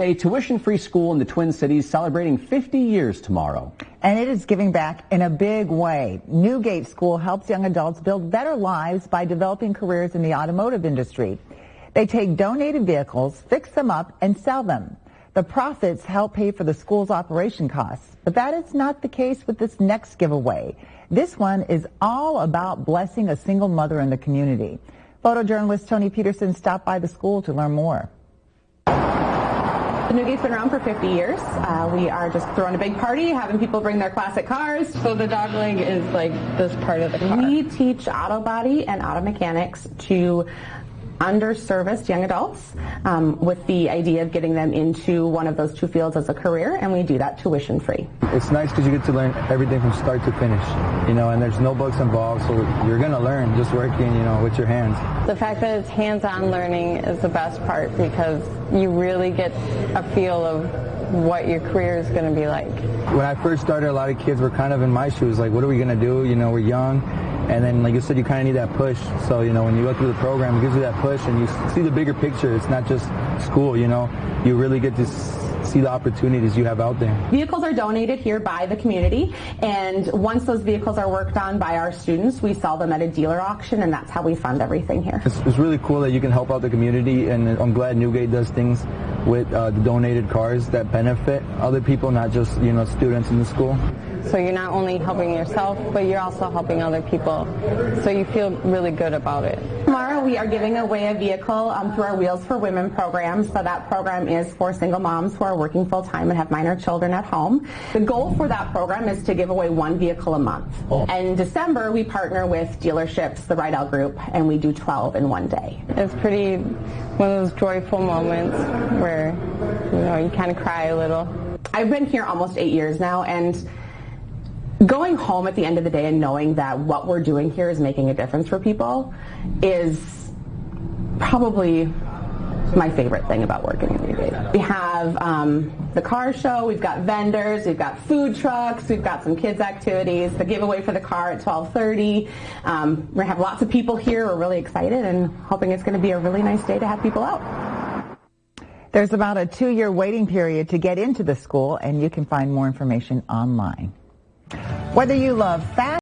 A tuition-free school in the Twin Cities celebrating 50 years tomorrow. And it is giving back in a big way. Newgate School helps young adults build better lives by developing careers in the automotive industry. They take donated vehicles, fix them up, and sell them. The profits help pay for the school's operation costs. But that is not the case with this next giveaway. This one is all about blessing a single mother in the community. Photojournalist Tony Peterson stopped by the school to learn more. Newgate's been around for 50 years. We are just throwing a big party, having people bring their classic cars. So the dog leg is like this part of the car. We teach auto body and auto mechanics to underserviced young adults with the idea of getting them into one of those two fields as a career, and we do that tuition free. It's nice because you get to learn everything from start to finish, and there's no books involved, so you're going to learn just working, with your hands. The fact that it's hands-on learning is the best part because you really get a feel of what your career is going to be like. When I first started, a lot of kids were kind of in my shoes, like, what are we going to do? We're young. And then, like you said, you kind of need that push. So, when you go through the program, it gives you that push, and you see the bigger picture. It's not just school, You really get to see the opportunities you have out there. Vehicles are donated here by the community, and once those vehicles are worked on by our students, we sell them at a dealer auction, and that's how we fund everything here. It's really cool that you can help out the community, and I'm glad Newgate does things with the donated cars that benefit other people, not just, students in the school. So you're not only helping yourself, but you're also helping other people. So you feel really good about it. Tomorrow we are giving away a vehicle through our Wheels for Women program. So that program is for single moms who are working full-time and have minor children at home. The goal for that program is to give away one vehicle a month. And in December we partner with dealerships, the Rydell Group, and we do 12 in one day. It's pretty one of those joyful moments where, you kind of cry a little. I've been here almost 8 years now, and going home at the end of the day and knowing that what we're doing here is making a difference for people is probably my favorite thing about working in Newgate. We have the car show, we've got vendors, we've got food trucks, we've got some kids activities, the giveaway for the car at 12:30. We're going to have lots of people here. We're really excited and hoping it's going to be a really nice day to have people out. There's about a 2-year waiting period to get into the school, and you can find more information online. Whether you love fashion,